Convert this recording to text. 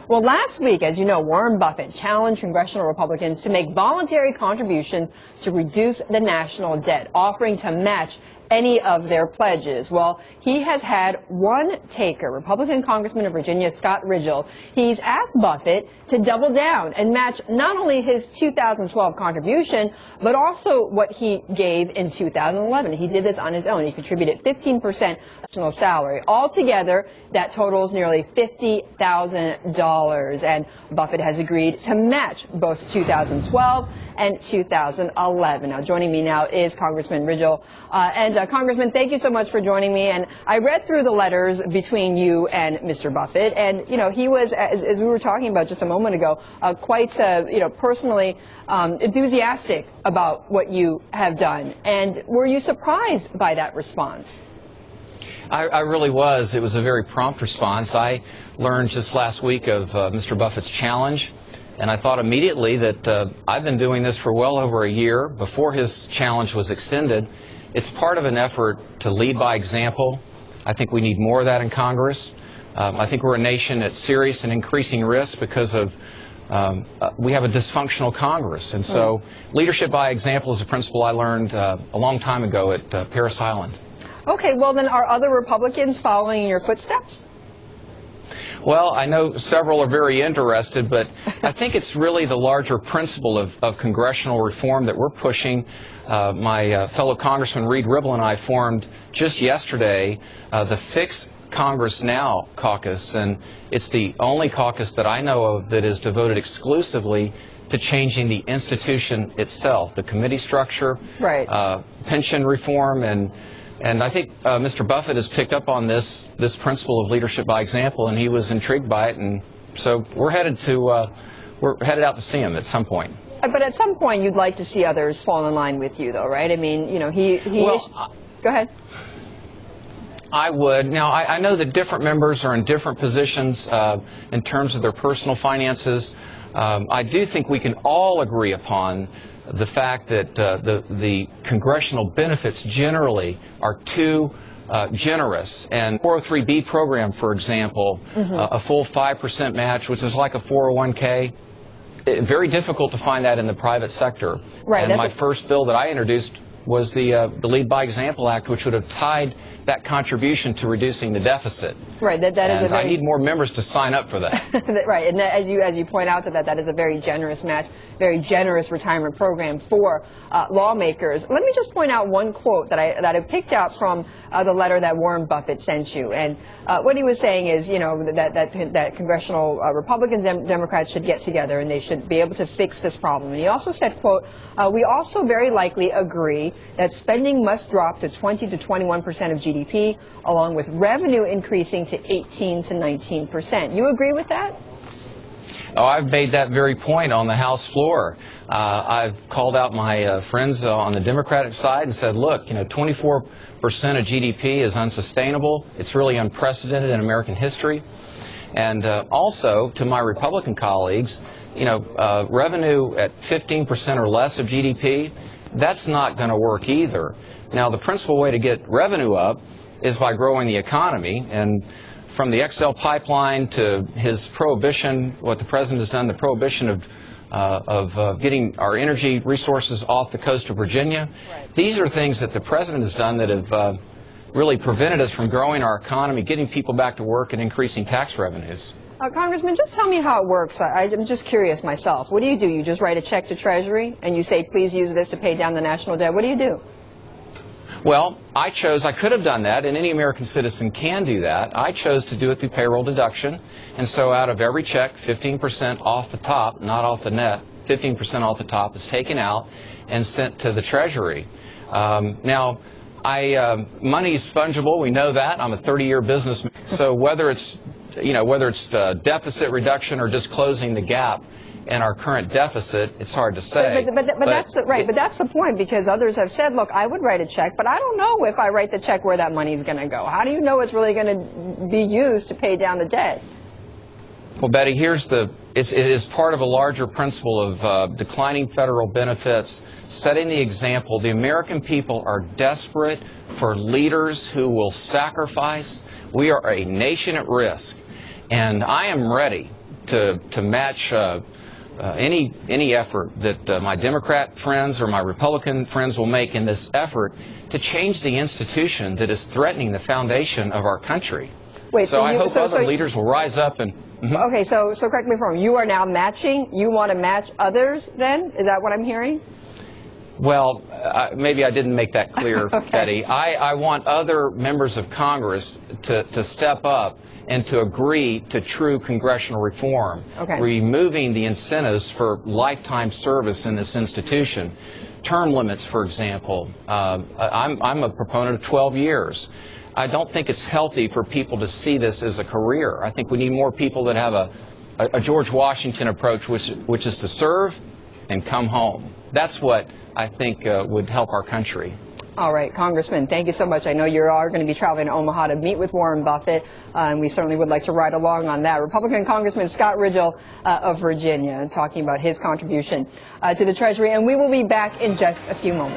Well, last week, as you know, Warren Buffett challenged congressional Republicans to make voluntary contributions to reduce the national debt, offering to match any of their pledges. Well, he has had one taker, Republican Congressman of Virginia, Scott Rigell. He's asked Buffett to double down and match not only his 2012 contribution, but also what he gave in 2011. He did this on his own. He contributed 15% national salary. Altogether, that totals nearly $50,000. And Buffett has agreed to match both 2012 and 2011. Now, joining me now is Congressman Rigell. Congressman, thank you so much for joining me. And I read through the letters between you and Mr. Buffett, and you know he was, as we were talking about just a moment ago, quite personally enthusiastic about what you have done. And were you surprised by that response? I really was. It was a very prompt response. I learned just last week of Mr. Buffett's challenge. And I thought immediately that I've been doing this for well over a year before his challenge was extended. It's part of an effort to lead by example. I think we need more of that in Congress. I think we're a nation at serious and increasing risk because of we have a dysfunctional Congress. And so leadership by example is a principle I learned a long time ago at Parris Island. Okay, well then are other Republicans following in your footsteps? Well, I know several are very interested, but I think it's really the larger principle of congressional reform that we're pushing. My fellow Congressman Rigell and I formed just yesterday the Fix Congress Now caucus, and it's the only caucus that I know of that is devoted exclusively to changing the institution itself, the committee structure, pension reform, and I think Mr. Buffett has picked up on this principle of leadership by example, and he was intrigued by it, and so we're headed out to see him at some point. But at some point, you'd like to see others fall in line with you, though, right? I mean, you know, go ahead. I would. Now, I know that different members are in different positions in terms of their personal finances. I do think we can all agree upon the fact that the congressional benefits generally are too generous. And 403B program, for example, a full 5% match, which is like a 401k, very difficult to find that in the private sector. Right. And my first bill that I introduced was the Lead by Example Act, which would have tied that contribution to reducing the deficit. Right. That is a very... I need more members to sign up for that. Right. And as you point out that is a very generous match, very generous retirement program for lawmakers. Let me just point out one quote that I picked out from the letter that Warren Buffett sent you. And what he was saying is, you know, that congressional Republicans and Democrats should get together and they should be able to fix this problem. And he also said, quote, we also very likely agree that spending must drop to 20 to 21% of GDP, along with revenue increasing to 18 to 19%. You agree with that? Oh, I've made that very point on the House floor. I've called out my friends on the Democratic side and said, look, you know, 24% of GDP is unsustainable. It's really unprecedented in American history. And also, to my Republican colleagues, you know, revenue at 15% or less of GDP, that's not going to work either. Now, the principal way to get revenue up is by growing the economy, and from the XL pipeline to his prohibition, what the president has done, the prohibition of getting our energy resources off the coast of Virginia. Right. These are things that the president has done that have really prevented us from growing our economy, getting people back to work, and increasing tax revenues. Congressman, just tell me how it works. I'm just curious myself. What do? You just write a check to Treasury and you say, please use this to pay down the national debt. What do you do? Well, I could have done that, and any American citizen can do that. I chose to do it through payroll deduction, and so out of every check, 15% off the top, not off the net, 15% off the top is taken out and sent to the Treasury. Now, money's fungible. We know that. I'm a 30-year businessman, so whether it's deficit reduction or just closing the gap in our current deficit, it's hard to say. But that's the point, because others have said, look, I would write a check, but I don't know if I write the check where that money is going to go. How do you know it's really going to be used to pay down the debt? Well, Betty, it is part of a larger principle of declining federal benefits, setting the example. The American people are desperate for leaders who will sacrifice. We are a nation at risk, and I am ready to match any effort that my Democrat friends or my Republican friends will make in this effort to change the institution that is threatening the foundation of our country. Wait, so I hope other leaders will rise up and... Okay, so correct me if I'm wrong. You are now matching? You want to match others then? Is that what I'm hearing? Well, maybe I didn't make that clear, okay. Betty. I want other members of Congress to step up and to agree to true congressional reform, removing the incentives for lifetime service in this institution. Term limits, for example. I'm a proponent of 12 years. I don't think it's healthy for people to see this as a career. I think we need more people that have a George Washington approach, which is to serve and come home. That's what I think would help our country. All right, Congressman, thank you so much. I know you are going to be traveling to Omaha to meet with Warren Buffett, and we certainly would like to ride along on that. Republican Congressman Scott Rigell of Virginia, talking about his contribution to the Treasury, and we will be back in just a few moments.